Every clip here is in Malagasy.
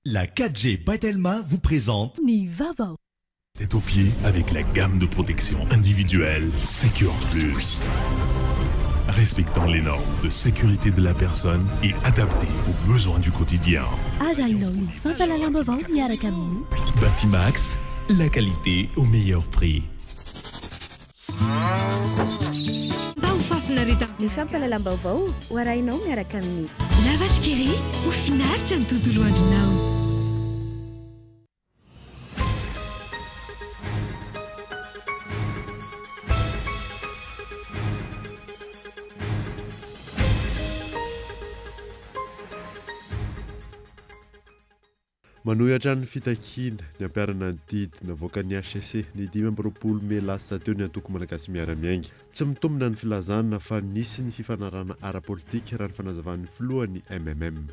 La 4G Batelma vous présente Nivava. Tête aux pieds avec la gamme de protection individuelle Secure Plus. Respectant les normes de sécurité de la personne et adaptées aux besoins du quotidien. Batimax, la qualité au meilleur prix. Ny fampalalam-baovao ho arahinao miaraka amin'ny lavashkeri ho finaritra ny tontolo andronao. Manohitra ny fitakiana ny ampiarana ny didy navoaka ny HCC ny 5 Mey lasa teo ny antoko malagasy miara-miainga. Tsy mitombina ny filazana fa nisy ny fifanarana ara-politika raha ny fanazavan'ny filohan'ny MMM.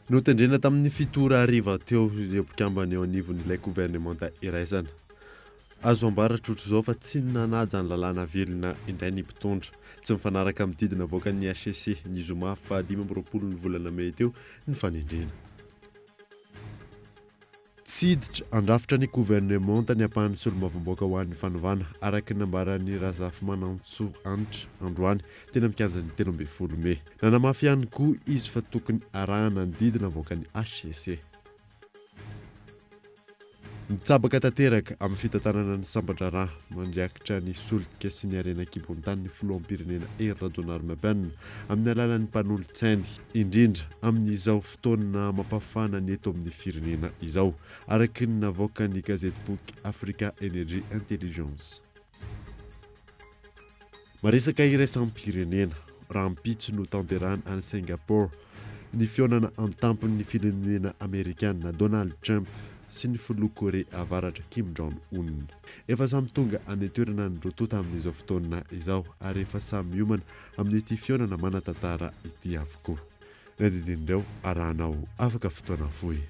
Notendrena tamin'ny fitora hariva teo ireo mpikambana eo anivon'ilay gouvernemanta iraisana. Azo ambaratra ohatr' izao fa tsy nanaja ny lalàna velona indray ny mpitondra. Tsy mifanaraka amin'ny didy navoaka ny HCC ny zoma fa 15 ny volana Mey teo ny fanendrena. Tsiditra andrafitra ny gouvernemanta ny ampahan'ny solombavamboaka ho an'ny fanovana araka ny nambaran'ny Razafy Manantsoa Anitra androany tena mikanja ny 13 Mey. Nanamafy ihany koa izy fa tokony arahana ny didy navoaka ny HCC. Mitsabaka tanteraka amin'ny fitantanana ny Sambadraraha mandriakitra ny solika sy ny harena kibon-tany ny filoham-pirenena Rajonarimampianina amin'ny alalan'ny mpanolo-tsainy indrindra amin'izao fotoana mampafana ny eto amin'ny firenena izao araka ny navoaka ny gazety boky Africa Energy Intelligence. Maresaka iraisam-pirenena raha mpitso no tanterahana any Singapour ny fionana an-tampony firenena Amerikana Donald Trump sy ny filoha Korea avaratra Kim Jong-un. Efa samy tonga any toerana ny rotota amin'izao fotoana izao ary efa samy hiomana amin'ity fionana manatantara ity avokoa. Nadidinireo arahanao afaka fotoana fohy.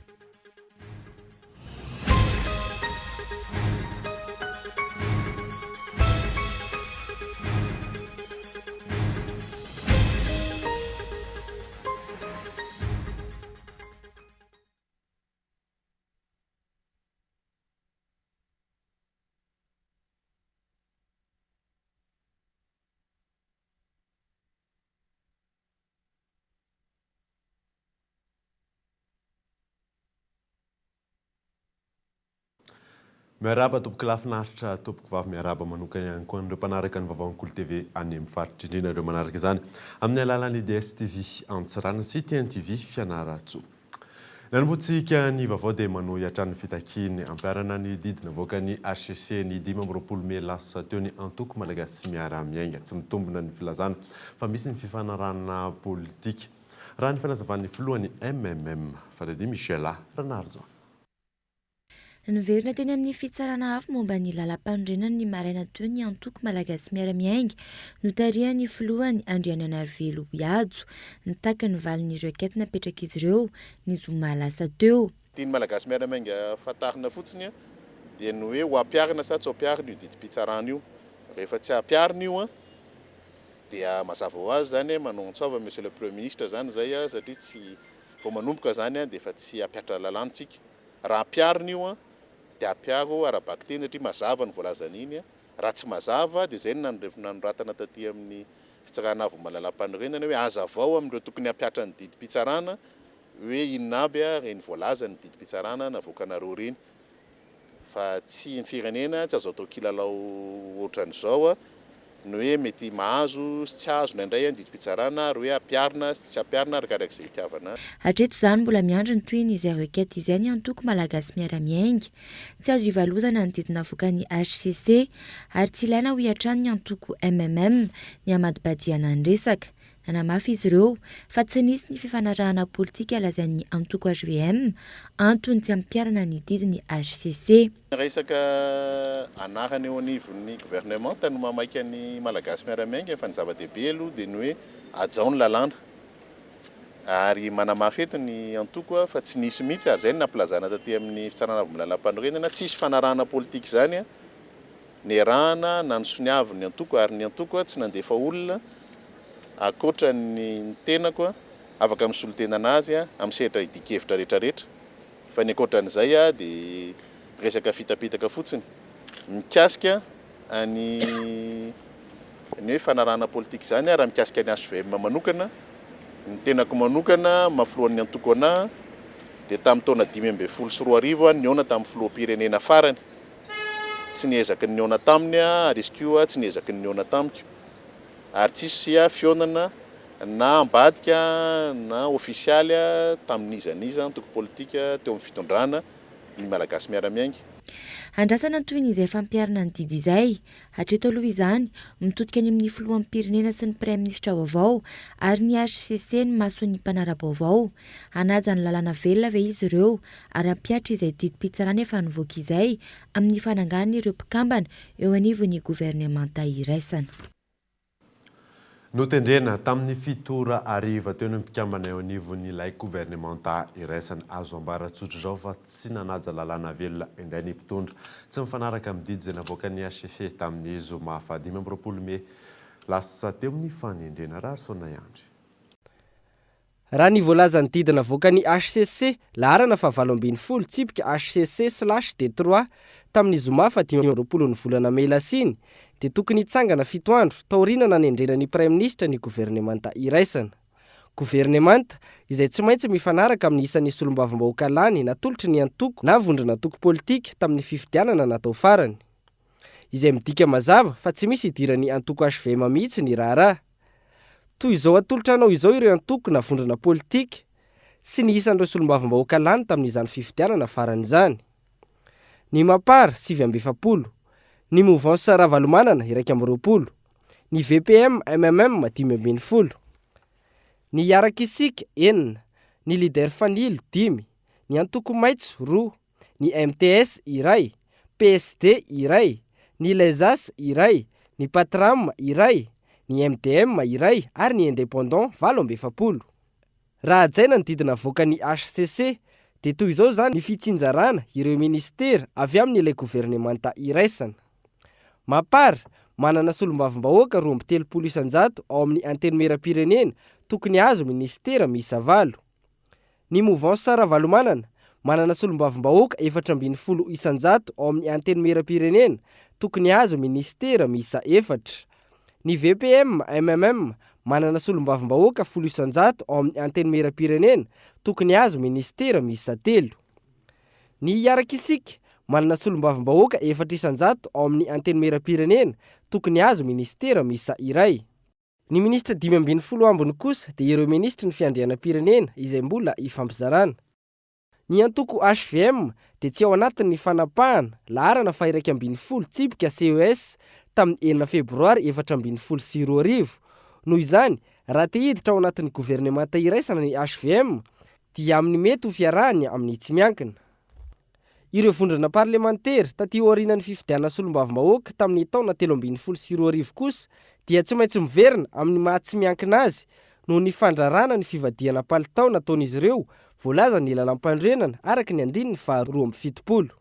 Miaraba tompoko lafinaritra tompoko vavy miaraba manokana ihany koa ireo mpanaraka ny Vavaonkolo TV any amin'ny faritra indrindra ireo manaraka izany amin'ny alalan'ny DSTV Antsirana sy TNTV Fianaratsoa. Nanomboantsika ny vaovao dia manohitra ny fitakiana ampiarana ny didy navoaka ny HCC ny 15 Mey lasa teo ny antoko malagasy miara-miainga. Tsy mitombina ny filazana fa misy ny fifanarana politika raha ny fanazavan'ny filohan'ny MMM Fadady Michela Ranarzo. Niverina teny amin'ny fitsarana afo momba ny lalam-pandrenana ny maraina teo ny antoko malagasy miara-miainga notarihan'ny filohany Andriananarivelo Iado nitaka ny valin'ireo akety napetraka izy ireo ny zoma lasa teo. Tiany malagasy miara-miainga fatarina fotsiny dia ny hoe ho ampiarina sa tsy ho ampiarina io didim-pitsarana io. Rehefa tsy ampiarina io dia mazava ho azy zany manontsova monsieur le premier ministre zany zay satria tsy vao manomboka zany dia efa tsy ampiatra lalantsika. Raha ampiarina io dia ampiaro arabaka teny satria mazava ny voalazana iny. Raha tsy mazava dia zay nanoratana taty amin'ny fitsarana avo malala-panorenana hoe aza avao amin'ireo tokony ampiatra ny didim-pitsarana hoe inona aby reny voalazany ny didim-pitsarana navoakanareo reny. Fa tsy ny firenena tsy azo atao kilalao ohatran'izao ny hoe mety mahazo sy tsy azo indray ny didim-pitsarana ary hoe ampiarina sy tsy ampiarina arakaraka izay itiavana. Hatreto izany mbola miandry ny toy ny izay akety izay ny antoko malagasy miara-miainga. Tsy azo ivalozana ny didy navoaka ny HCC ary tsy ilaina ho hiatrany ny antoko MMM ny amadibadiana ny resaka. Nanamafy izy ireo fa tsy nisy ny fifanarahana politika lazain'ny antoko HVM antony tsy ampiarana ny didiny HCC. Resaka anarany eo anivon'ny gouvernemanta no mamaika ny malagasy miara-miainga fa ny zava-dehibe aloha dia ny hoe ajaony lalàna ary manamafy eto ny antoko fa tsy nisy mihitsy ary zay ny nampilazana taty amin'ny fitsarana avy malala-panorenana tsisy fanarahana politika zany ny arahana na ny soniavy ny antoko ary ny antoko tsy nandefa olona akoatra ny tenako afaka misolotena anazy amin'ny sehatra idikevitra rehetrarehetra. Fa ny ankoatran'izay dia resaka fitapitaka fotsiny mikasika ny hoe fanarahana politika izany raha mikasika ny HVM manokana. Ny tenako manokana mahafilohan'ny antoko anahy dia tamin'ny taona 2024 niona tamin'ny filoham-pirenena farany. Tsy niezaky ny niona taminy ary izy koa tsy niezaky ny niona tamiko. Ary tsisy fionana na ambadika na ofisialy tamin'izaniza antoko politika teo amin'ny fitondrana ny malagasy miara-miainga. Andrasana toy ny izay fampiarana ny didy izay, hatreto aloha izany mitodika any amin'ny filohan'ny pirenena sy ny praiminisitra vaovao ary ny HCC ny maso ny mpanara-baovao. Hanaja ny lalàna velona ve izy ireo ary hampiatra izay didim-pitsarana efa nivoaka izay amin'ny fananganana ireo mpikambana eo anivon'ny governemanta iraisana. Notendrena tamin'ny fitora ariva teo ny mpikambana eo anivon'ilay governemanta iraisana azo ambaratsotra zao fa tsy nanaja lalàna velona indray ny mpitondra. Tsy mifanaraka amin'ny didy izay navoaka ny HCC tamin'ny zoma 25 Mey lasa teo amin'ny fanendrena raha Sona Yandry. Raha ny voalaza ny didy navoaka ny HCC laharana fa 7 tsipika HCC/D3 tamin'ny zoma 25 ny volana Mey lasiny dia tokony hitsangana 7 andro taorinana nendrena ny praiminisitra ny governemanta iraisana. Governemanta izay tsy maintsy mifanaraka amin'ny isan'ny solombavambahoaka lany natolotry ny antoko na vondrona antoko politika tamin'ny fifidianana natao farany. Izay midika mazava fa tsy misy idiran'ny antoko HVM mihitsy ny raharaha. Toy izao atolotra anao izao ireo antoko na vondrona politika sy ny isan'ireo solombavambahoaka lany tamin'izany fifidianana faran'izany. Ny Mapara 740, ny Mouvance Ravalomanana 120, ny VPM MMM 1020, ny Iarakisika 9, ny Lider Fanilo 10, ny Antoko Maitso 2, ny MTS iray, PSD iray, ny Lezas iray, ny Patram iray, ny MDM iray ary ny Indépendant 20. Raha jaina ny didina voaka ny HCC dia toy izao zany ny fitsinjarana ireo ministera avy amin'ilay governemanta iraisana. Mapara manana solombavambahoaka 230 ao amin'ny antenimera-pirenena tokony azo ministera miisa 7. Ny Mouvance Ravalomanana manana solombavambahoaka 420 ao amin'ny antenimera-pirenena tokony azo ministera miisa 4. Ny VPM MMM manana solombavambahoaka 100 ao amin'ny antenimera-pirenena tokony azo ministera miisa 3. Ny Iarakisika manana solombavambahoaka 400 ao amin'ny antenimera-pirenena tokony azo ministera miisa 1. Ny ministra 520 ambiny kosa dia ireo ministra ny fiandrianam-pirenena izay mbola ifampizarana. Ny antoko HVM dia tsy ao anatin'ny fanapahana laharana fa 120 tsipika CES tamin'ny 4 Febroary 2024. Noho izany, raha te hiditra ao anatin'ny governemanta iraisana ny HVM dia amin'ny mety ho fiarahany amin'ny tsy miankina. Ireo vondrona parlemantera taty aorianan'ny fifidianana solombavambahoaka tamin'ny taona 2024 kosa dia tsy maintsy miverina amin'ny maha tsy miankina azy noho ny fandrarana ny fivadiana palitao nataon'izy ireo voalaza ny lalam-pandrenana araka ny andininy fa 270.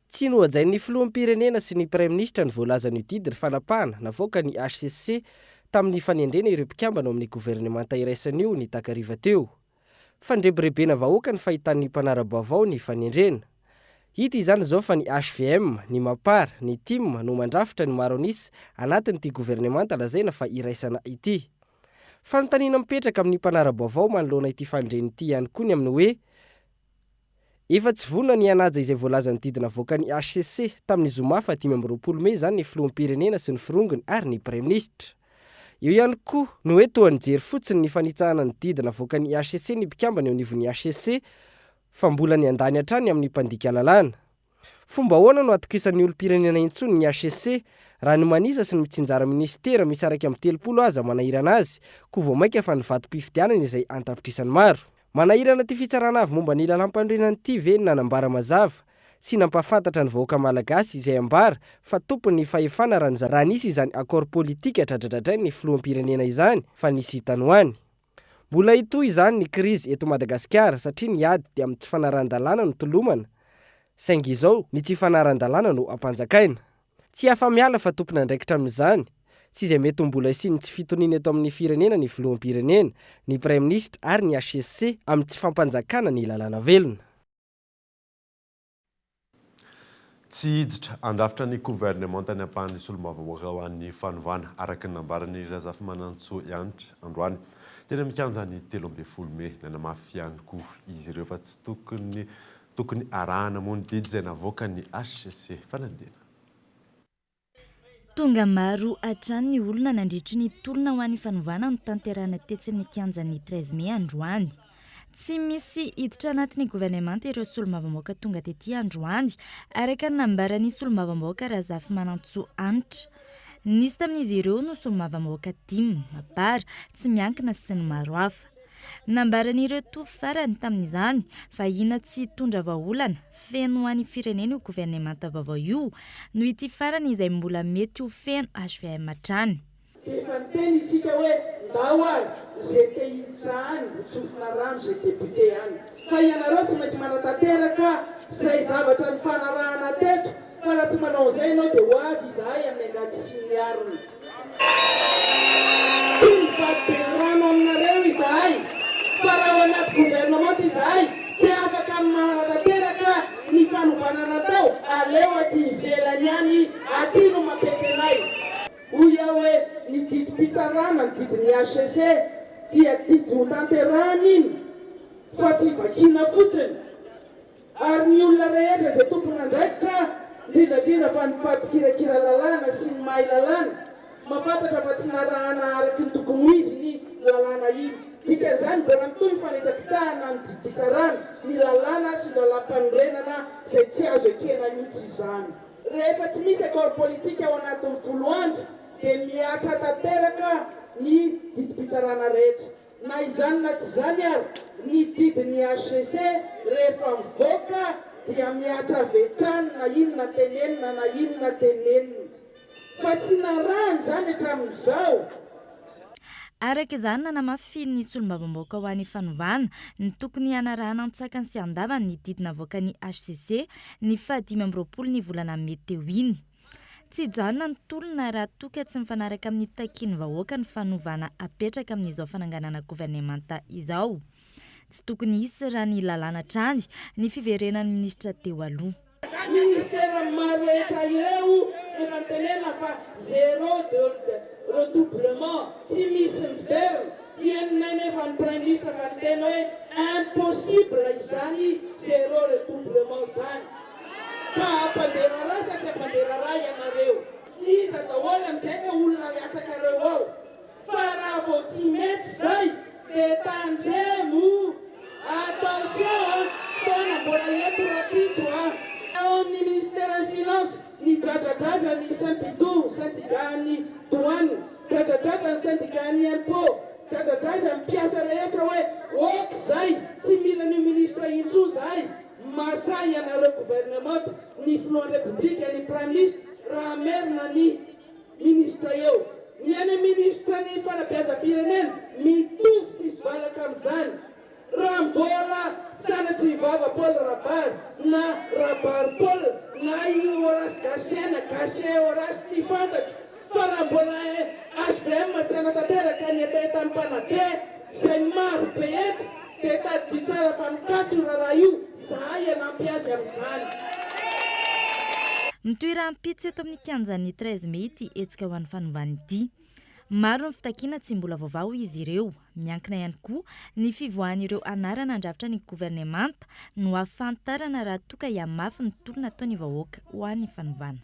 Tsy nohajain'ny filoham-pirenena sy ny praiminisitra ny voalaza ny didy ry fanapahana navoaka ny HCC tamin'ny fanendrena ireo mpikambana ao amin'ny governemanta iraisana io ny takariva teo. Fandrebirebena vahoaka ny fahitan'ny mpanara-baovao ny fanendrena. Hita izany izao fa ny HVM, ny Mapara, ny TIM no mandrafitra ny maro anisy anatin'ity governemanta lazaina fa iraisana ity. Fanontaniana mipetraka amin'ny mpanara-baovao manoloana ity fandreny ity ihany koa ny amin'ny hoe efa tsy vonona ny hanaja izay voalazany didina voaka ny HCC tamin'ny zoma 25 Mey zany ny filoham-pirenena sy ny firongony ary ny praiminisitra. Eo ihany koa no hoe toa nijery fotsiny ny fanitsahana ny didina voaka ny HCC ny mpikambana eo anivon'ny HCC fa mbola ny andany hatrany amin'ny mpandika lalàna. Fomba ahoana no atokisan'ny olom-pirenena intsony ny HCC raha ny manisa sy ny mitsinjara ministera misy araka amin'ny 30 aza manahirana azy koa vao maika fa ny vatom-pifidianana izay antapitrisany maro. Manahirana ty fitsarana avy momba ny lalam-pandrenana ity ve ny nanambara mazava sy nampafantatra ny vahoaka malagasy izay ambara fa tompony ny fahefana raha nisy izany akord politika tradradradrainy ny filoham-pirenena izany fa nisy hitany. Mbola itoy izany ny krizy eto Madagasikara satria ny ady dia amin'ny tsy fanaran-dalàna no tolomana. Saingy izao ny tsy fanaran-dalàna no ampanjakaina. Tsy afa-miala fa tompona andraikitra amin'izany. tsy izay mety mbola isiny tsy fitoniny eto amin'ny firenena ny filoham-pirenena ny premier ministre ary ny HCC amin'ny tsy fampanjakana ny lalàna velona. Tsy hiditra andrafitra ny gouvernement tany ampahany solombavamboaka ho an'ny fanovana araka ny nambarany Razafimanantsoa Ianitra androany tena mikanja ny 13 Mey nanamafy ihany koa izy ireo fa tsy tokony arahana moa ny didy izay navoaka ny HCC fanadina. Tonga maro hatrany ny olona nandritry ny tolona ho an'ny fanovana no tanterana tetsy amin'ny kianjan'ny 13 Mey androany. Tsy misy hiditra anatin'ny gouvernement ireo solombavamboaka tonga tetỳ androany araka ny nambaran'ny solombavamboaka Razafimanantsoa Anitra. Nisy tamin'izy ireo no solombavamboaka 5 mabara tsy miankina sy ny maro hafa. Nambaran'ireo toa farany tamin'izany fa ina tsy tondra vahaolana feno an'ny firenena io gouvernement vaovao io no ity farany izay mbola mety ho feno HVM hatrany. Efa niteny isika hoe ndao ary zay te hiditra any hotsofina rano zay député any fa ianareo tsy maintsy manatanteraka izay zavatra ny fanarahana teto fa raha tsy manao izay ianao dia ho avy izahay amin'ny angaty sy ny arony. Tsy mivady rano aminareo izahay fa raha ao anaty gouvernement izahay tsy afaka manatanteraka ny fanovana natao aleo aty ivelany any aty no mampetenay. Hoy aho hoe ny didy pitsarana ny didiny HCC dia didy ho tanterahana iny fa tsy vakiana fotsiny ary ny olona rehetra izay tompony andraikitra indrindrandrindra fa ny mpampikirakira lalàna sy ny mahay lalàna mahafantatra fa tsy narahana araky ny tokony ho izy ny lalàna iny. Dikan'izany mbola mitohy fanetsakitsahana ny didy pitsarana ny lalàna sy ny lalam-panorenana izay tsy azo ekena mihitsy izany. Rehefa tsy misy accord politika ao anatin'ny 10 andro dia miatra tanteraka ny didy pitsarana rehetra. Na izany na tsy izany ary ny didiny HCC rehefa mivoaka dia miatra vetrany na inona tenenina na inona tenenina. Fa tsy narahana izany hatramin'izao. Araka izany nanamafy ny solombavamboaka ho an'ny fanovana ny tokony hanarahana antsakany sy andavany ny didy navoaka ny HCC ny 25 ny volana Mey teo iny. Tsy hijanona ny tolona raha toka tsy mifanaraka amin'ny takiany vahoaka ny fanovana apetraka amin'izao fananganana gouvernemanta izao. Tsy tokony hisy raha ny lalàna trany ny fiverenan'ny ministra teo aloha. Ministera maro rehetra ireo efa nitenena fa zéro de redoublement tsy misy miverina. Ianona nefa ny prime ministre fa nitena hoe impossible izany zéro redoublement zany. Ka ampandera raha sa tsy ampandera raha ianareo. Iza daholo amin'izay ka olona latsakareo ao. Fa raha vao tsy mety zay dia tandremo. Attention, fotoana mbola eto rapito ao amin'ny ministère finance ny dradradradra ny Saint-Pidou syndicat-ny douane, dradradradra ny syndicat-ny impôt, dradradradra ny mpiasa rehetra hoe ok zay tsy mila ny ministre intsony zahay. Masay ianareo gouvernement ny filohan'ny république ny prime ministre raha merina ny ministre eo. Ny any ministre ny fanabeazam-pirenena mitovy tsisy valaka amin'izany. Raha mbola sanatry vava Paul Rabar na Rabar Paul na i Horace Gassiena Gassie Horace tsy fantatra fa raha mbola HVM tsy anatanteraka ny atahita amin'ny mpanabe izay maro be eto dia tady tsara fa mikatso raha io izahay anampy azy amin'izany. Mitoeram-pitso eto amin'ny kianjan'ny 13 Mey ity hetsika ho an'ny fanovana ity. Maro ny fitakiana tsy mbola vaovao izy ireo. Miankina ihany koa ny fivoahan'ireo anarana andrafitra ny gouvernemanta no ahafantarana raha toka hiamafy ny tolona ataony vahoaka ho an'ny fanovana.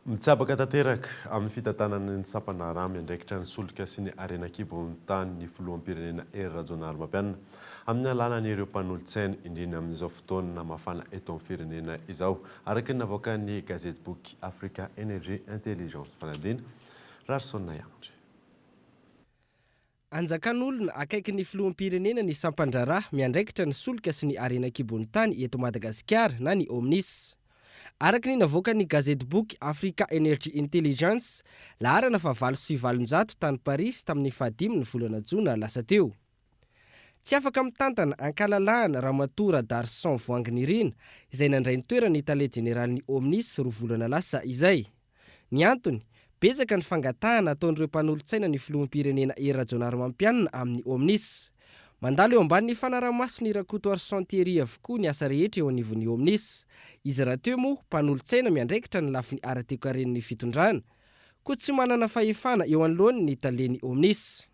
Mitsabaka tanteraka amin'ny fitantanana ny sapana ramy andraikitra ny solika sy ny arenan-kibon'ny tany ny filoham-pirenena Rajonary Mapianina amin'ny alalan'ireo mpanolotsaina indrindra amin'izao fotoana mafana eto amin'ny firenena izao araka ny navoaka ny gazety boky Africa Energy Intelligence fanadina Rarsona Yandry. Anjakan'olona akaiky ny filoham-pirenena ny sampandraraha miandraikitra ny solika sy ny arenan-kibon'ny tany eto Madagasikara na ny OMNIS. Araka ny navoaka ny gazety boky Africa Energy Intelligence laharana fa 7,700 tany Paris tamin'ny 15 ny volana Jona lasa teo. Tsy afaka mitantana ankalalahana Ramatora Darson Voanginirina izay nandray ny toerany tale jeneraly ny OMNIS 2 volana lasa izay. Ny antony Betsaka ny fangatahana ataon'ireo mpanolontsaina ny filoham-pirenena Hery Rajaonarimampianina amin'ny Omnis. Mandalo eo ambany ny fanaramaso ny Rakoto Argentieri avokoa ny asa rehetra eo anivon'ny Omnis. Izy raha teo moa mpanolontsaina miandraikitra ny lafiny ara-teokaren'ny fitondrana, koa tsy manana fahefana eo anoloany ny taleny Omnis.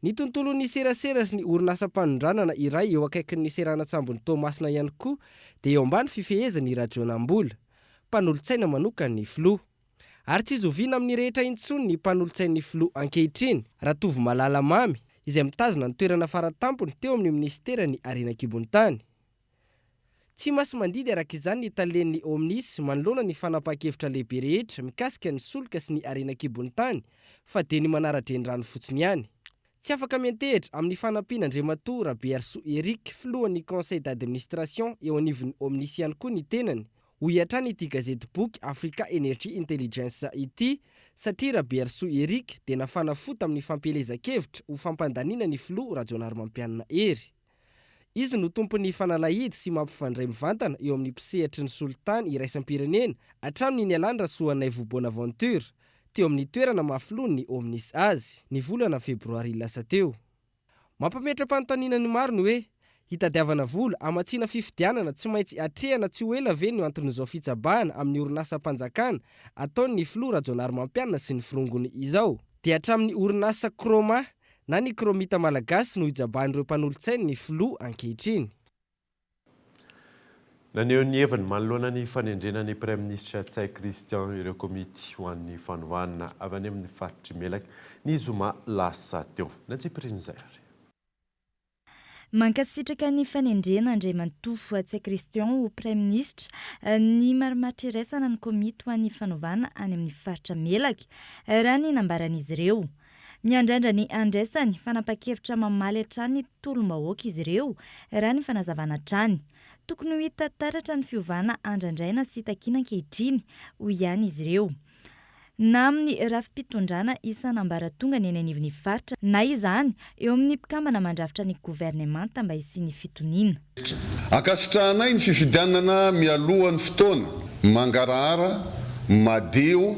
Ny tontolon'ny serasera sy ny orinasa-panondranana iray eo akaikin'ny seranatsambon'ny Tomasina ihany koa dia eo ambany fifehezany Rajonambola, mpanolontsaina manoka ny filoha. Ary tsy zoviana amin'ny rehetra intsony ny mpanolontsain'ny filoha ankehitriny, Ratovy Malala Mamy, izay mitazona ny toerana faratampony teo amin'ny ministera ny Arenakibontany. Tsy masy mandidy araka izany ny talen'ny Omnis manoloana ny fanapahan-kevitra lehibe rehetra mikasika ny solika sy ny Arenakibontany fa dia ny manara-drenirano fotsiny ihany. Tsy afaka miantehitra amin'ny fanampiana Andriamatoa Rabearso Eric, filohan'ny conseil d'administration eo anivon'ny Omnis ihany koa ny tenany, ho hiatrany ity gazety boky Africa Energy Intelligence ity, satria Rabearso Eric dia nafana fota amin'ny fampelezan-kevitra ho fampandaniana ny filoha Rajaonarimampianina Hery. Izy no tompon'ny fanalahidy sy mampifandray mivantana eo amin'ny mpisehatry ny solitany iraisam-pirenena hatramin'ny nialany Rasoanaivo Bonaventure teo amin'ny toerana mahafiloan'ny Omnis azy ny volana febroary lasa teo. Mampametra-panontaniana ny maro ny hoe hitadiavana vola amatsiana fifidianana tsy maintsy atrehana tsy ho ela ve no anton'izao fitsabahana amin'ny orinasa-panjakana ataon'ny filoha Rajaonarimampianina sy ny firongony izao, dia hatramin'ny orinasa Kroma na ny kromita malagasy no hijabahan'ireo mpanolontsaina ny filoha ankehitriny. Naneo ny heviny manoloana ny fanendrenan'ny Prime Ministre Tsay Christian ireo komity ho an'ny fanohanana avy any amin'ny faritry Melaky ny zoma lasa teo. Natsipirin'izay ary. Mankasitraka ny fanendrena Andriamantofo Tsay Christian ho Prime Ministre ny marimaritra iraisana ny komity ho an'ny fanaovana any amin'ny faritra Melaky raha ny nambaran'izy ireo. Miandrandra ny andraisany fanapa-kevitra mamaly hatrany tolom-bahoaka izy ireo raha ny fanazavana hatrany. Tokony ho hita taratra ny fiovana andrandraina sy takiana ankehitriny ho ihany izy ireo. Na amin'ny rafi-pitondrana isan'ambaratonga ny anivon'ny faritra na izany eo amin'ny mpikambana mandrafitra ny gouvernemanta mba hisiany fitoniana. Ankasitrahanay ny fifidianana mialohan'ny fotoana mangarahara, madeo,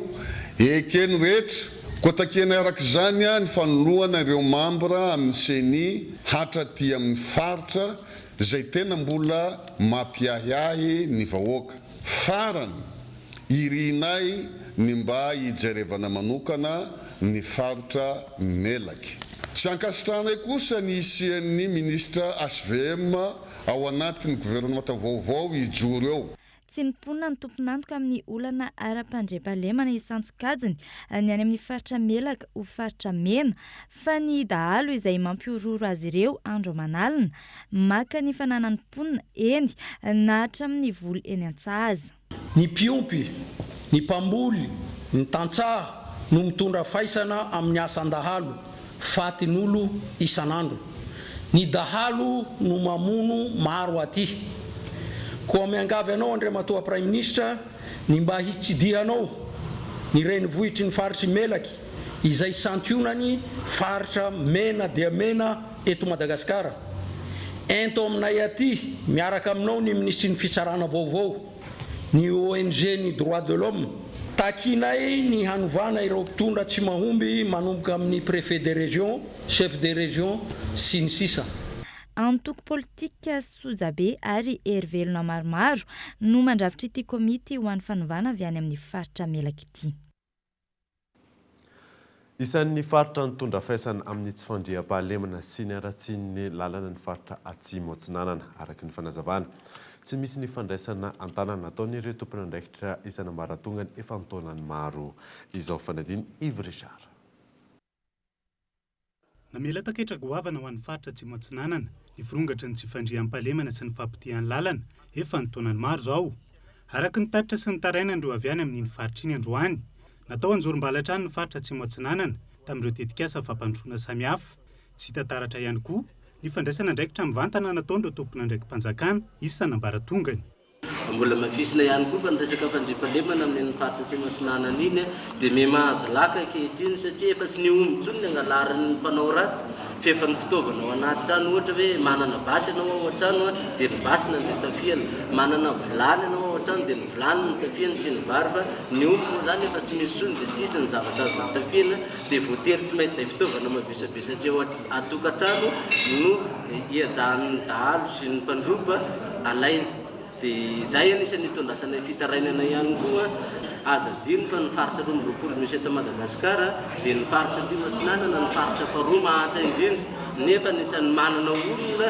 ekeny rehetra, koa takena arak'izany ny fanoloana ireo mambra amin'ny CENI hatraty amin'ny faritra izay tena mbola mampiahiahy ny vahoaka. Farany irinay ny mba hijerevana manokana ny faritra Melaky. Tsy ankasitranay kosa ny isian'ny ministra HVM ao anatin'ny gouvernemanta vaovao ijoro eo. Tsy niponina ny tompon'antoka amin'ny olana ara-pandriam-pahalemana isantsokajiny ny any amin'ny faritra Melaky ho faritra Mena fa ny dahalo izay mampiororo azy ireo andro manalina maka ny fananany ponina eny na hatramin'ny voly eny an-tsahaza. Ny mpiompy, ny mpamboly, ny tantsaha no mitondra faisana amin'ny asan-dahalo fatin'olo isan'andro. Ny dahalo no mamono maro aty. Koa miangavy anao Andriamatoa Prime Ministre ny mba hitsidihanao ny renivohitry ny faritry Melaky izay santionany faritra mena dia mena eto Madagasikara. Ento aminay aty miaraka aminao ny ministry ny fitsarana vaovao, ny ONG ny droit de l'homme, takinay ny hanovana ireo mpitondra tsy mahomby manomboka amin'ny préfet de région, chef de région sy ny sisa. Antoko politika Sojabe ary Hervelona maromaro no mandravitra ity komity ho an'ny fanovana avy any amin'ny faritra Melaky ity. Isan'ny faritra nitondra faisana amin'ny tsy fandriam-pahalemana sy ny aratsian'ny lalana ny faritra Atsimo Atsinanana araka ny fanazavana. Tsy misy ny fandraisana antanana ataon'ireo tompon'andraikitra isan'ambaratongany efa nitaonany maro. Izao fanadiny Yves Richard. Namela taketra goavana ho an'ny faritra Atsimo Atsinanana ny virongatra ny tsy fandriam-pahalemana sy ny fampitihan'ny lalana efa nitaonany maro zao. Araka ny taritra sy ny tarainandreo avy any amin'iny faritra iny androany, natao anjorom-balatrany ny faritra Atsimo Atsinanana tamin'ireo tetikasa fampandrosoana samihafa. Tsy hita taratra ihany koa ny fandraisana andraikitra mivantana nataon'ireo tompon'andraiki-panjakana isan'ambaratongany. Mbola mafisina ihany koa fa ny resaka fandriam-pahalemana amin'ny faritra Atsimo Atsinanana iny dia memahazo laka ankehitriny satria efa sy nihomby intsony ny angalarin'ny mpanao ratsy fa efa ny fitaovana ao anaty trano ohatra hoe manana basy ianao ao an-trano dia ny basy na dia tafiana, manana vilany ianao ao ohatrany dia nivilany nitafiany sy ny vary fa ny ompony zany efa sy misy sony dia sisy ny zavatra azo nitafiana dia voatery tsy maintsy izay fitaovana mavesabesatra eo atokantrano no ihajahan'ny dahalo sy ny mpandroba alaina dia izay anisany itondrasana fitarainana ihany koa aza dino fa ny faritra 20 misy eto Madagasikara dia ny faritra Atsimo Atsinanana ny faritra faharoa mahatra indrindra nefa anisany manana olona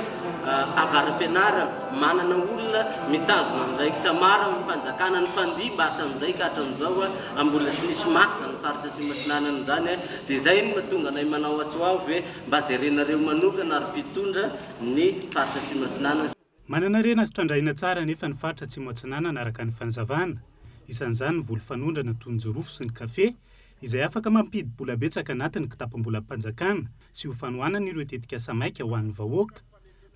avaram-pianarana manana olona mitazona amin'ndraikitra maro amin'ny fanjakana ny fandimba hatramin'izay ka hatramin'izao ambola sy misy maky zany faritra Atsimo Atsinanana zany dia izay no mahatonga anay manao asoavo hoe mba zarenareo manokana ary mpitondra ny faritra Atsimo Atsinanana. Manana rena azo trandrahina tsara nefa ny faritra Atsimo Atsinanana araka ny fanazavana isan'izany ny voly fanondrana toy ny jirofo sy ny kafe izay afaka mampidy-bola betsaka anatiny kitapam-bola mpanjakana sy ho fanohanana ireo tetika samaika ho an'ny vahoaka.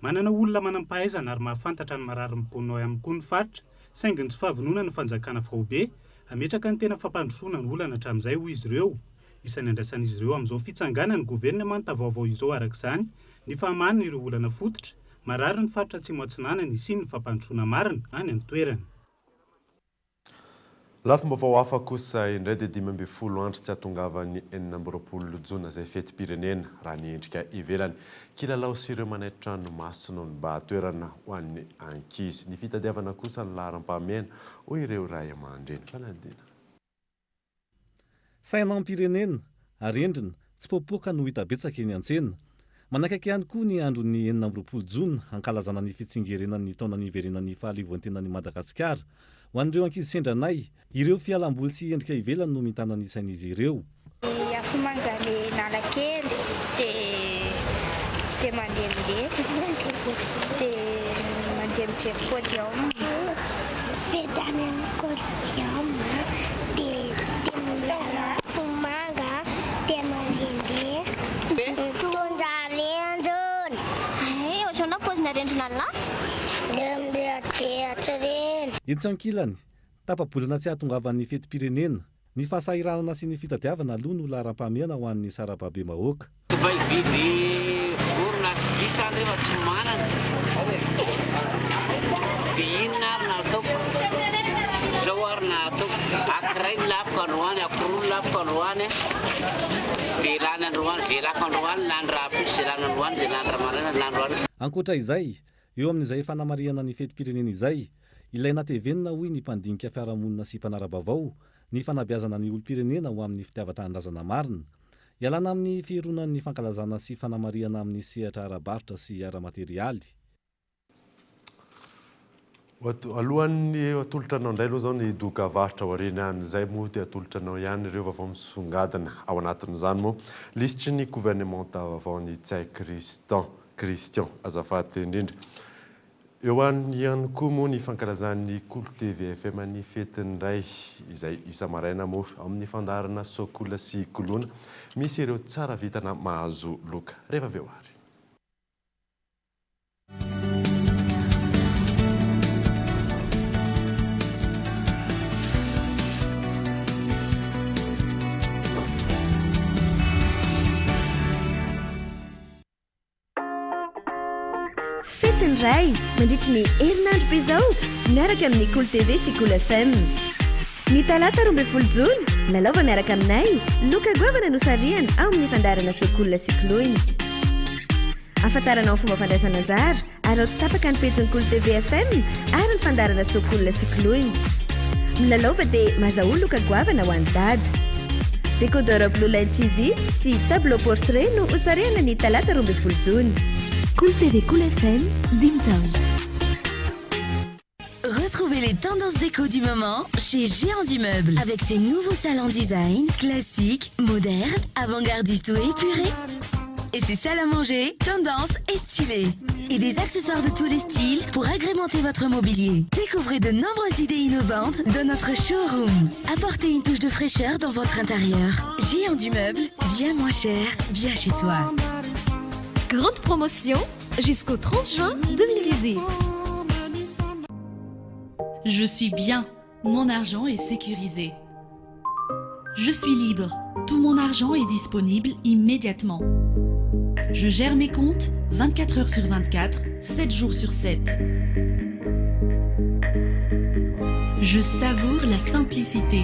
Manana olona manam-pahaizana ary mahafantatra ny marary mimponao ihany koa ny faritra saingy tsy fahavonona ny fanjakana fahobe ametraka ny tena fampandrosoana ny olana hatramin'izay hoy izy ireo. Isan'ny andrasan'izy ireo amin'izao fitsanganany gouvernemanta vaovao izao arak'izany ny famahanana ireo olana fototra marary ny faritra Atsimo Atsinanana sy ny fampandrosoana marina any an-toerana. Lafim-baovao hafa kosa indray dia 12 andro tsy hahatongavan'ny 24 jona izay fetim-pirenena raha ny endrika ivelany. Kilalao sy ireo manaitra ranomasina ny mba-toerana ho an'ny ankizy. Ny fitadiavana kosa ny laharam-pahamehana ho ireo ray aman-dreny. Faladina. Sainam-pirenena, arendrina, tsy popoaka no hita betsaka eny an-tsena. Manakaiky ihany koa ny andron'ny 24 jona hankalazana ny fitsingerenan'ny taonany iverenan'ny fahaleovan-tenan'ny Madagasikara. Ho an'ireo ankizy sendranay, ireo fialamboly sy endrika ivelany no mitana ny sain'izy ireo. Afomanga ny nalakely dia mandehandeha dia mandeha mijery podium. Fedany amin'ny podium dia milala afomanga dia mandehandeha. Mitondra lendrona. Ohatrana paozina rendrina lahy? Etsy ankilany, tapabolana tsy hahatongavan'ny fetim-pirenena, ny fahasahiranana sy ny fitadiavana aloha no laharam-pahamehana ho an'ny sarababe mahoaka. Biby vorona gisa rehefa tsy manana. Dia inona ary nataoko? Izao ary nataoko. Ankiray ny lafiko androany, akory ny lafiko androany. Dia lany androany, dia lafiko androany, lany rahapisy, dia lany androany, dia lany rahamarana, lany androany. Ankoatra izay, eo amin'izay fanamariana ny fetim-pirenena izay, ilaina tevenina hoy ny mpandinika fiarahamonina sy mpanara-baovao ny fanabeazana ny olom-pirenena ho amin'ny fitiavan-tanindrazana marina. Ialana amin'ny fiheronan'ny fankalazana sy fanamariana amin'ny sehatra ara-barotra sy ara-materialy. Alohan'ny atolotranao indray aloha zao ny doka varotra aoriana any izay moa dia atolotranao ihany ireo vaovao misongadina ao anatin'izany moa lisitry ny gouvernemanta vaovao ny Tsay Christian azafady indrindra. Eo ihany koa moa ny fankalazan'ny Kolo TVFM ny fetiny iray izay isa maraina moa amin'ny fandarana Sokola sy Kolona misy ireo tsara vitana mahazo loka rehefa avy eo ary. Fetindray mandritry ny herinandro be zao miaraka amin'ny Kolo TV sy Kolo FM. Ny talata 12 jona lalaova miaraka aminay loka goavana nosariana ao amin'ny fandarana Sokola sy Kolona. Afantaranao fomba fandraisana anjara ary ao tsy tapaka ny pejin'ny Kolo TV FM ary ny fandarana Sokola sy Kolona. Milalova dia mazahoa loka goavana ho an'ny dada. Décodeur Blue Line TV sy tableau portrait no hosariana ny talata 12 jona. Cool TV, Cool FM, Dimtown. Retrouvez les tendances déco du moment chez Géants du Meuble avec ses nouveaux salons design, classiques, modernes, avant-gardistes ou épurés. Et ses salles à manger, tendance et stylés. Et des accessoires de tous les styles pour agrémenter votre mobilier. Découvrez de nombreuses idées innovantes dans notre showroom. Apportez une touche de fraîcheur dans votre intérieur. Géants du Meuble, bien moins cher, bien chez soi. Grande promotion jusqu'au 30 juin 2018. Je suis bien, mon argent est sécurisé. Je suis libre, tout mon argent est disponible immédiatement. Je gère mes comptes 24 heures sur 24, 7 jours sur 7. Je savoure la simplicité.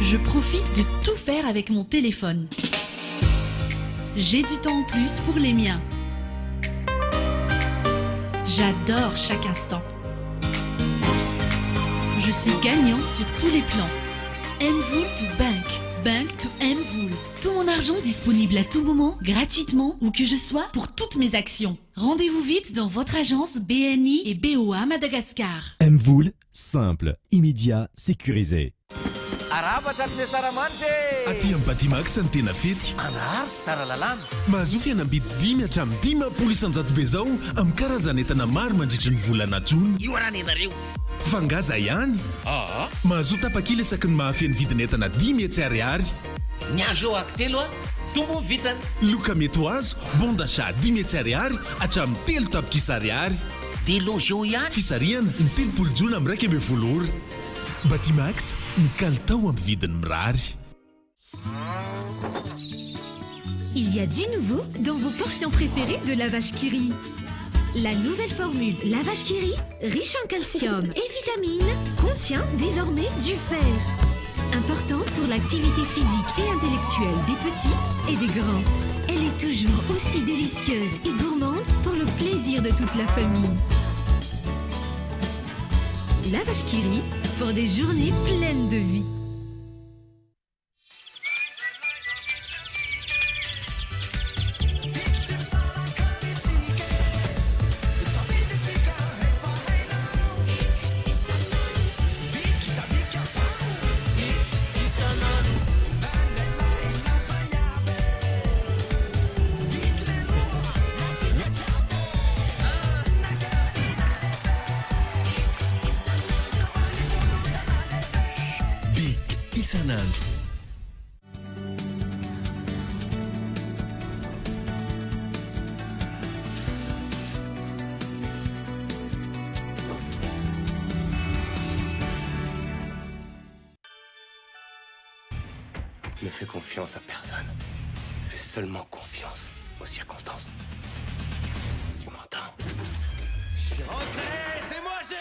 Je profite de tout faire avec mon téléphone. J'ai du temps en plus pour les miens. J'adore chaque instant. Je suis gagnant sur tous les plans. Mvoul to Bank, Bank to Mvoul. Tout mon argent disponible à tout moment, gratuitement, où que je sois, pour toutes mes actions. Rendez-vous vite dans votre agence BNI et BOA Madagascar. Mvoul, simple, immédiat, sécurisé. Aty amin'ny Batimax ny tena fety mahazo fihenam-bidy 10 hatramin'ny 10 isan-jato be zao amin'ny karazana entana maro mandritra ny volana jona. Io arany ianareo fangaza ihany mahazo tapakila isaky ny mahafeny vidin'entana 10 ariary. Ny azo eo akitelo tombo vitany. Loka mety ho azo bon d'achat 10 ariary hatramin'ny 3 tapitrisa ariary. De logeo ihany fisariana ny 30 jona amin'ny 120 ora. Batimax, ny kalitao amin'ny vidiny mirary. Il y a du nouveau dans vos portions préférées de lavage Kiri. La nouvelle formule lavage Kiri, riche en calcium et vitamines, contient désormais du fer. Important pour l'activité physique et intellectuelle des petits et des grands. Elle est toujours aussi délicieuse et gourmande pour le plaisir de toute la famille. Lavage Kiri pour des journées pleines de vie. Ne fais confiance à personne. Fais seulement confiance aux circonstances. Tu m'entends? Je suis rentré, c'est moi, chérie!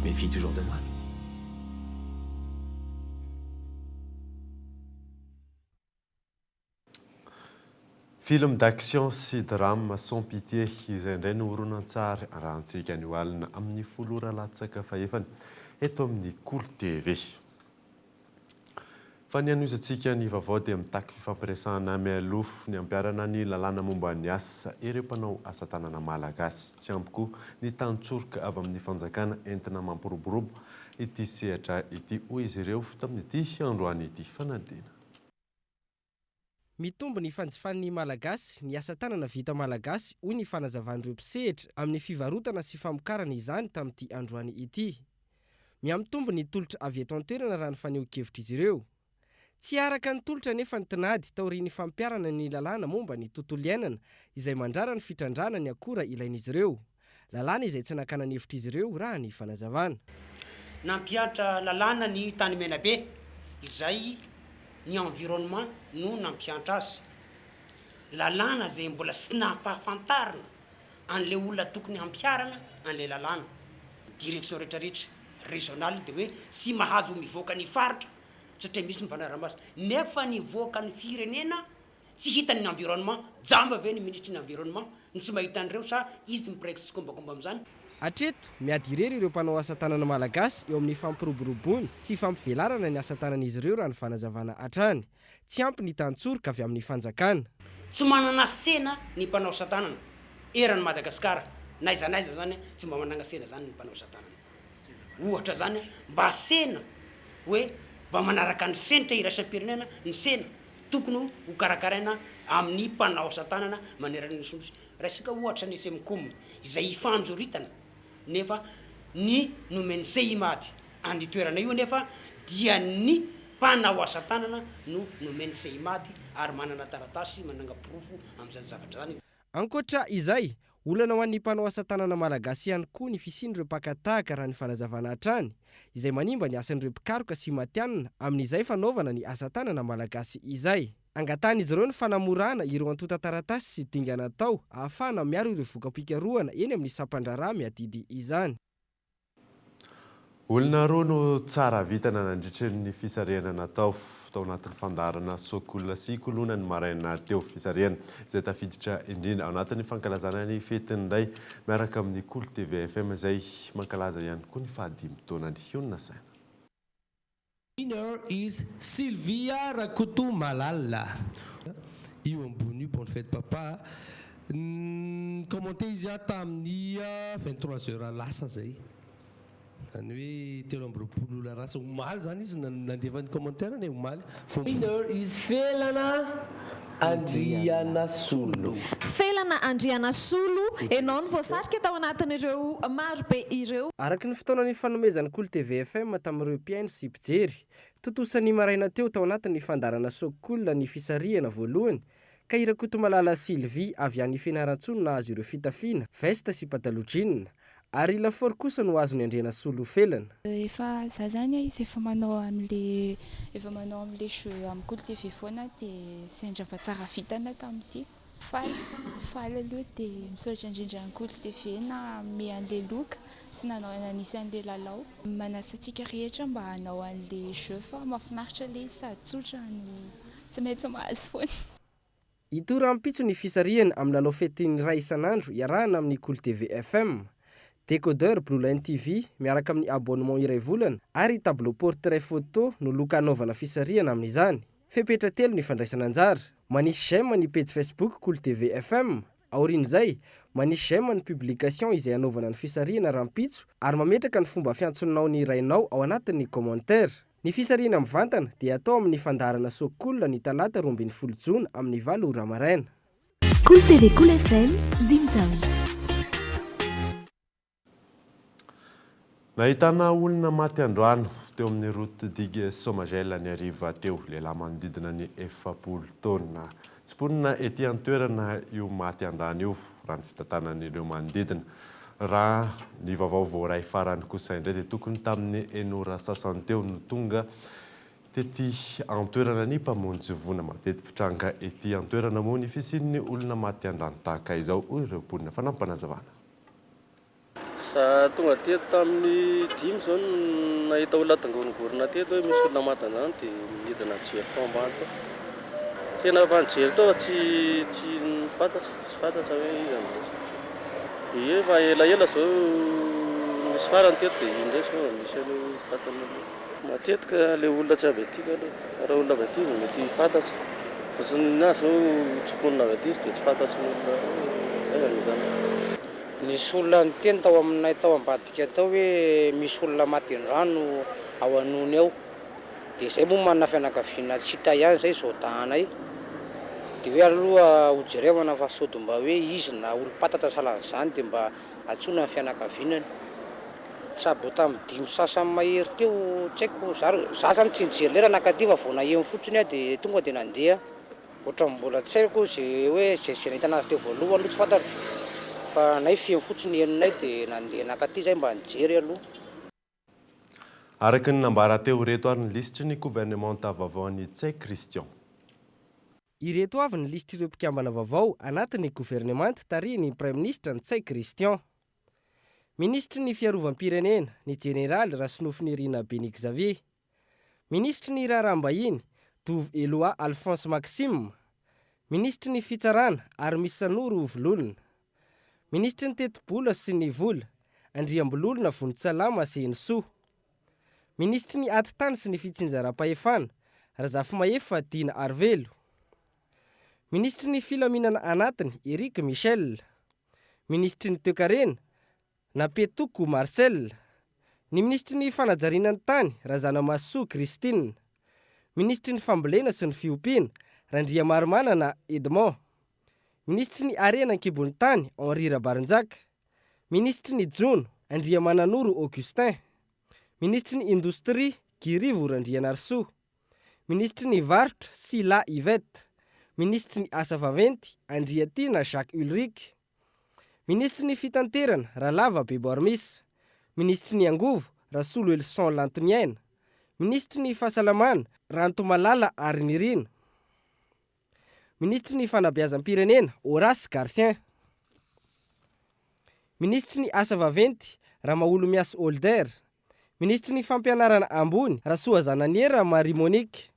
Méfie toujours de moi. Film d'action sy drame sans pitié izay indray no horonan-tsary rahantsika ny oalina amin'ny folora latsaka fahefany eto amin'ny Cool TV. Fa ny anozantsika ny vaovao dia mitaky fifampiresahana mialoha ny ampiarana ny lalàna momba ny asa ireo mpanao asa tanana malagasy. Tsy ampy koa ny tantsorika avy amin'ny fanjakana entina mampiroborobo ity sehatra ity hoy izy ireo tamin'ity androany ity fanadina. Mitombo ny fanjifan'ny malagasy ny asa tanana vita malagasy hoy ny fanazavan'ireo mpisehatra amin'ny fivarotana sy famokarana izany tamin'ity androany ity. Miamitombo ny tolotra avy eto an-toerana raha ny faneho-kevitra izy ireo. Tsy araka ny tolotra nefa ny tinady taorian'ny fampiarana ny lalàna momba ny tontolo iainana izay mandrara ny fitrandrana ny akora ilain'izy ireo. Lalàna izay tsy nakana ny hevitra izy ireo raha ny fanazavana. Nampianatra lalàna ny tany mena be izay ny environnement no nampianatra azy. Lalàna izay mbola sy nampahafantarina an'le olona tokony hampiarana an'le lalàna. Direction rehetrarehetra régional dia hoe sy mahazo mivoaka ny faritra satria misy mifanaramaso nefa nivoaka ny firenena tsy hitany environnement jamba ve ny ministry ny environnement ny tsy mahita an'ireo sa izy mipraikitra sy kombakomba amin'izany. Hatreto miady irery ireo mpanao asa tanana malagasy eo amin'ny fampiroboroboany sy fampivelarana ny asa tanan'izy ireo raha ny fanazavana hatrany. Tsy ampy ny tantsorika avy amin'ny fanjakana. Tsy manana sena ny mpanao asa tanana eran'ny Madagasikara naiza zany tsy mba manana sena zany ny mpanao asa tanana. Ohatra zany mba sena hoe mba manaraka ny fenitra iraisam-pirenena ny sena tokony ho karakaraina amin'ny mpanao asa tanana manerana ny solosy. Resaka ohatra ny semkomina izay ifanjoritana nefa ny nomeny seimady any toerana io nefa dia ny mpanao asa tanana no nomeny seimady ary manana taratasy manangapirofo amin'izany zavatra zany. Ankoatra izay, olana ho an'ny mpanao asa tanana malagasy ihany koa ny fisian'ireo mpakatahaka raha ny fanazavana hatrany izay manimba ny asan'ireo mpikaroka sy matianina amin'izay fanaovana ny asa tanana malagasy izay. Angatan'izy ireo ny fanamorana ireo antota taratasy sy dingana tao ahafahana miaro ireo vokam-pikarohana eny amin'ny sampandrarah miadidy izany. Olona roa no tsara vitana nandritran'ny fisarihana natao tao anatin'ny fandarana Sokola sy Kolonany maraina teo fisarihana izay tafiditra indrindra ao anatin'ny fankalazana ny fetiny iray miaraka amin'ny Cool TV FM izay mankalaza ihany koa ny fahadimy taonany Hiona Saina. Winner is Sylvia Rakoto Malala. Io ambony bonne fête papa. Commenté izy tamin'ny 23h lasa zay. Any hoe telo amby roapolo olona rasa omaly zany izy nandevany commentaire ny omaly. Winner is Felana Andriana Solo. Felana Andriana Solo enao ny voasarika tao anatin'ireo maro be ireo. Araky ny fotoanan'ny fanomezan'ny Cool TV FM tamin'ireo mpiaino sy mpijery, totosan'ny maraina teo tao anatin'ny fandarana Sokola ny fisarihana voalohany ka Rakoto Malala Sylvie avy any Fianaratsono nahazo ireo fitafiana, veste sy pataloha jeans. Ary lafaoro kosa no azony Andriana Solo Felana. Efa za zany izy efa manao am'le jeu am Cool TV foana dia sendra fa tsara vitana tamin'ity. Faly aloha dia misaotra indrindra ny Cool TV na me an'le loka sy nanisy an'le lalao. Manasa antsika rehetra mba hanao an'le jeu fa mahafinaritra le sady tsotra no tsy maintsy mahazo foana. Itora ampitso ny fisarihana amin'ny lalao fetiny iray isan'andro iarahana amin'ny Cool TV FM. Décodeur Blue Line TV miaraka amin'ny abonnement iray volana ary tableau portrait photo no loka anaovana fisarihana amin'izany. Fepetra telo ny fandraisana anjara. Manisy j'aime ny page Facebook Cool TV FM. Aorin'izay, manisy j'aime ny publication izay anaovana ny fisarihana rampitso ary mametraka ny fomba fiantsonao ny irainao ao anatin'ny commentaire. Ny fisarihana mivantana dia atao amin'ny fandarana Sokola ny talata 12 Jona amin'ny 8 ora maraina. Cool TV Cool FM, Dimtown. Nahitana olona maty androano teo amin'ny route digue Somagelle ny ariva teo, lehilahy manodidina ny 7 taona. Tsy ponina ety an-toerana io maty andrano io raha ny fitantanan'ireo manodidina. Raha ny vaovao voaray farany kosa indray dia tokony tamin'ny 1h60 teo no tonga tety an-toerana ny mpamonjy vona matety pitranga ety an-toerana moa ny fisian'ny olona maty andrano tahaka izao ireo ponina fanampanazavana. Sa tonga teto tamin'ny 5 zao nahita olona tangorongorona teto hoe misy olona maty andrano dia midina jery tao ambany tao. Tena mpanjery tao tsy fantatsa hoe iza amin'izay. Ie fa elaela zao misy farany teto dia indray zao misy aloha fatana matetika le olona tsy avy aty ka aloha raha olona avy aty izy mety fantatsa. Fa na zao tsy ponina avy aty izy dia tsy fantatsa ny olona zany. Nisy olona niteny tao aminay tao ambadika tao hoe misy olona maty andrano ao anony ao. Dia izay moa manana fianakaviana tsy hita ihany izay zao tahanay. Dia hoe aloha hojerevana fa sody mba hoe izy na olo-patatra salan'izany dia mba atsoina ny fianakavianany. Tsabo tamin'ny 5 sasany mahery teo tsy haiko za zany tsy nijery lera nakaty fa vao naheno fotsiny dia tonga dia nandeha. Ohatran'ny mbola tsy haiko izay hoe zay nahita anazy teo voalohany aloha tsy fantatro. Fa nay fiheny fotsiny henonay dia nandeha nakaty zay mba nijery aloha. Araky ny nambara teo reto ary ny lisitry ny gouvernemanta vaovaon'ny Tsay Christian. Ireto avy ny lisitry ireo mpikambana vaovao anatin'ny gouvernemanta tarihiny Prime Ministre Tsay Christian. Ministry ny fiarovam-pirenena ny Général Rasnofy Rina Benik Xavier. Ministry ny raharaham-bahiny Dov Eloa Alphonse Maxime. Ministry ny fitsarana Armisanoro Vololona. Ministry ny teti-bola sy ny vola Andriambololona Vonitsalama Senisoa. Ministry ny ati-tany sy ny fitsinjaram-pahefana Razafy Dina Arvelo. Ministry ny filaminana anatiny Eric Michel. Ministry ny toekarena Napetoko Marcel. Ny ministry ny fanajarinany tany Razana Masoa Christine. Ministry ny fambolena sy ny fiompiana Randriamaromanana Edmond. Ministry ny arena ankibony tany Henri Rabarinjaka. Ministry ny jono Andriamananoro Augustin. Ministry ny indostria Girivo Randrianarsoa. ministry ny varotra Sila Yvette, ministry ny asa vaventy Andriatina Jacques Ulrich, ministry ny fitanterana Ralava Bebormis, ministry ny angovo Rasolo Elson Lantoniaina, ministry ny fahasalamana Rantomalala Arinirina, ministry ny fanabeazam-pirenena Horace Garcien, ministry ny asa vaventy Ramaolomias Older, ministry ny fampianarana ambony Rasoa Zananiera Marie Monique,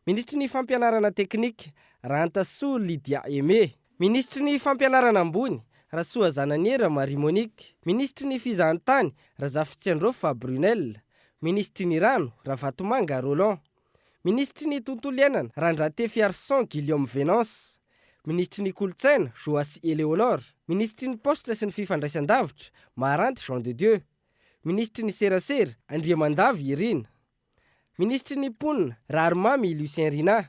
ministry ny fampianarana teknika Rantasoa Lydia Aimé, ministry ny fampianarana ambony Rasoa Zananiera Marie Monique, ministry ny fizahantany Razafy-Tsiandrofa Brunel, ministry ny rano Ravatomanga Roland, ministry ny tontolo iainana Randrate Fiarson Guillaume Venance, ministry ny kolotsaina Joasy Eleonore, ministry ny poste sy ny fifandraisan-davitra Maranty Jean de Dieu, ministry ny serasera Andriamandavy Irina, ministry ny ponina Raromamy Lucien Rina,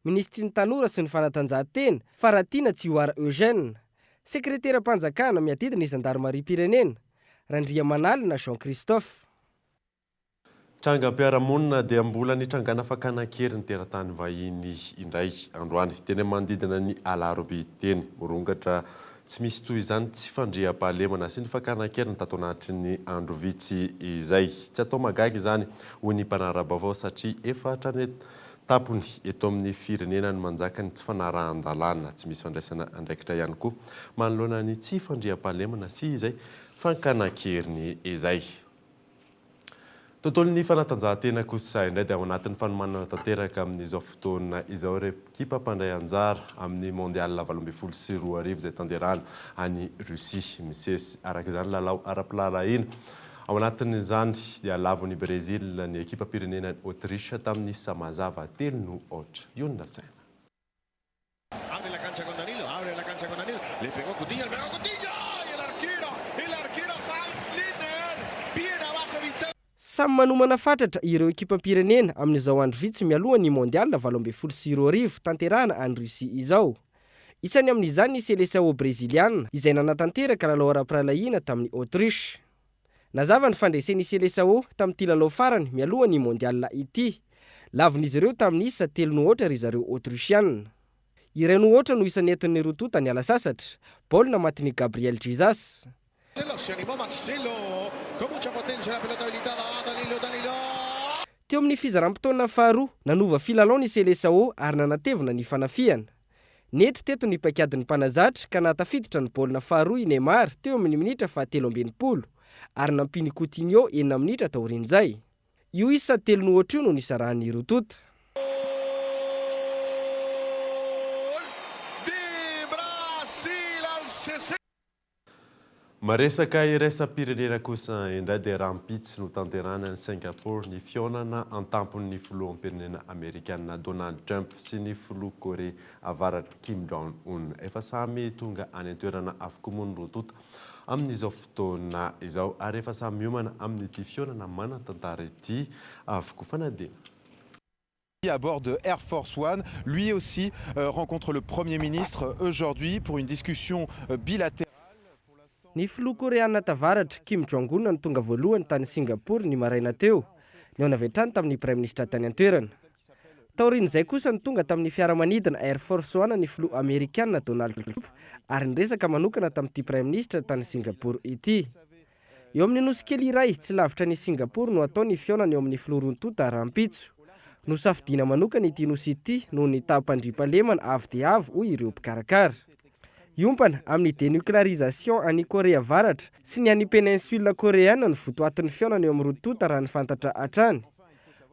ministry ny tanora sy ny fanatanjahantena Faratina Tsihoara Eugène, sekretera mpanjakana miadidina Zandarmarie-pirenena Randriamanalina Jean Christophe. Trangam-piaramonina dia mbola ny trangana fakana-kery ny teratany vahiny indray androany. Teny manodidina ny Alarobia teny morongatra tsy misy toy izany tsy fandriam-pahalemana sy ny fakana-kery ny tato anatry ny andro vitsy izay. Tsy atao magagy izany ho ny mpanara-baovao satria efa hatrany tapony eto amin'ny firenena ny manjaka ny tsy fanarahan-dalàna, tsy misy fandraisana andraikitra ihany koa manoloana ny tsy fandriam-pahalemana sy izay fakana-keriny izay. Tontolon'ny fanatanjahantena kosa indray dia ao anatin'ny fanomanana tanteraka amin'izao fotoana izao ireo kipa mpandray anjara amin'ny mondial 2024 izay tanderahana any Russie misesy araka izany lalao ara-pilalahina. Ao anatin'izany dia lavon'ny Brésil ny ekipa pirenena Autriche tamin'ny samazava 3-0. Yunda Sena. Abre la cancha con Danilo, le pegó Coutinho, samy manomana fatratra ireo ekipam-pirenena amin'izao andro vitsy mialoha ny mondial 2024 tanterahana any Russie izao. Isany amin'izany ny Seleção brésiliana izay nanatanteraka lalao ara-piralahiana tamin'ny Autriche. Nazava ny fandresen'ny Seleção tamin'ity lalao farany mialoha ny mondial ity. Lavin'izy ireo tamin'ny isa 3-0 ry zareo Autrichiana. Iray 0 no isan'ny entin'ny rotonta ny ala sasatra. Baolina matin'ny Gabriel Jesus. Se animó Marcelo, con mucha potencia la pelota habilitada, Danilo. Teo amin'ny fizaram-potoana faharoa nanova filalao ny Seleção ary nanatevina ny fanafihana. Nety teto ny paikadin'ny mpanazatra ka natafiditra ny baolina faharoa i Neymar teo amin'ny minitra 17 ary nampiny Coutinho 9 minitra taorian'izay. Io isa 3-0 no nisarahany rotota. Maresaka iraisam-pirenena kosa indray dia rampitsy no tanterahana ny Singapour ny fionana antampon'ny filoham-pirenena Amerikanina Donald Trump sy ny filoha Korea Avaratra Kim Jong-un. Efa samy tonga any an-toerana avokoa moa ny rotota amin'izao fotoana izao ary efa samy miomana amin'ity fionana manan-tantara ity avokoa fanadina. À bord de Air Force One, lui aussi rencontre le Premier ministre aujourd'hui pour une discussion bilatérale. Ny filoha koreana Tavaratra Kim Jong-un no tonga voalohany tany Singapour ny maraina teo. Ny navetrany tamin'ny Prime Ministre tany an-toerana. Taorian'izay kosa ny tonga tamin'ny fiaramanidina Air Force One ny filoha Amerikanina Donald Trump ary niresaka manokana tamin'ity Prime Ministre tany Singapour ity. Eo amin'ny nosy kely iray tsy lavitra ny Singapour no atao ny fionana eo amin'ny filoha rontota rampitso. No safidiana manokana ity nosy ity no ny tapandripalemana avy dia avy hoy ireo mpikarakara. Iompana amin'ny dénucléarisation any Korea Avaratra sy ny any péninsule koréenne ny votoatin'ny fionana eo amin'ny rotota raha ny fantatra hatrany.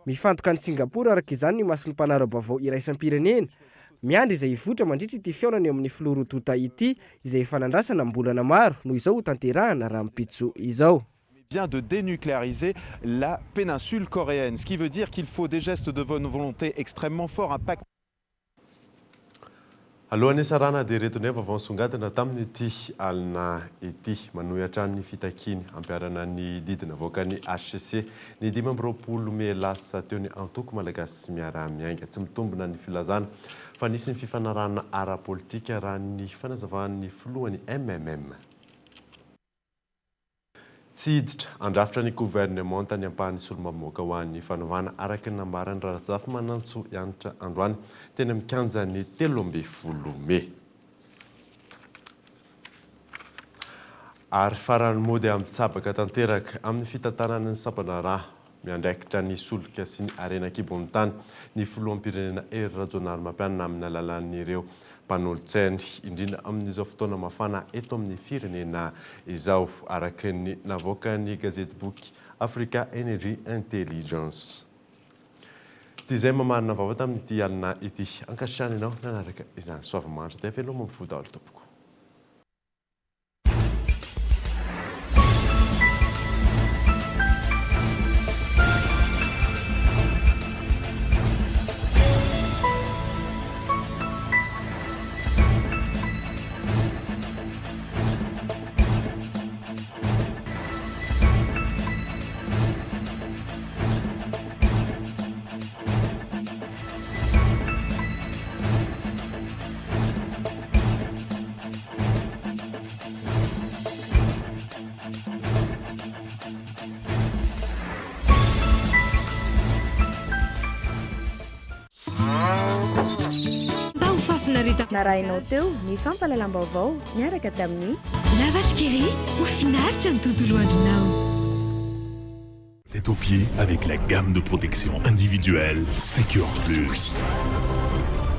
Mifantoka ny Singapour araka izany ny mason'ny mpanara-baovao iraisam-pirenena miandry izay hivotra mandritra ity fionana eo amin'ny filoha rotota ity izay efa nandrasana mbolana maro noho izao ho tanterahana rampitso izao. Bien de dénucléariser la péninsule coréenne, ce qui veut dire qu'il faut des gestes de bonne volonté extrêmement forts, un pacte. Alohan'ny sarana dia retony vaovao songadina tamin'ity alina ity manohitra ny fitakiny ampiarana ny didina voakany HCC ny 20 Mey lasa teo ny antoko malagasy miara-miainga tsy mitombina ny filazana fa nisy ny fifanarahana ara-politika raha ny fanazavan'ny filohan'ny MMM. tsy hiditra andrafitra ny gouvernement tany ampahany solomamoaka ho an'ny fanaovana araky ny nambarany Rajafy Manantso hianatra androany teny mikanja ny 13 Mey. Ary farany mody amin'ny tsabaka tanteraka amin'ny fitantanana ny Sapanaraha miandraikitra ny solika sy ny arena kibon-tany ny filoham-pirenena Hery Rajaonarimampianina amin'ny alalan'ireo mpanolo-tsainy indrindra amin'izao fotoana mafana eto amin'ny firenena izao araky ny navoaka ny gazety boky Africa Energy Intelligence. Ty izay mamarina vaovao tamin'ity alina ity ankasitrany ianao nanaraka izany soavamanitra dia veloma mifoda olo tompoko. Narahinao teo ny fampalalam-baovao miaraka tamin'ny La Vache qui rit au finaritra ny tontolo andronao. Tête aux pieds avec la gamme de protection individuelle Secure Plus.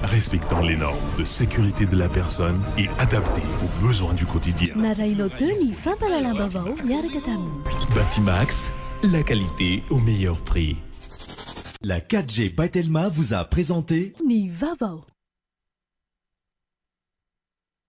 Respectant les normes de sécurité de la personne et adaptée aux besoins du quotidien. Narahinao teo ny fampalalam-baovao miaraka tamin'ny Batimax, la qualité au meilleur prix. La 4G by Telma vous a présenté ny vaovao.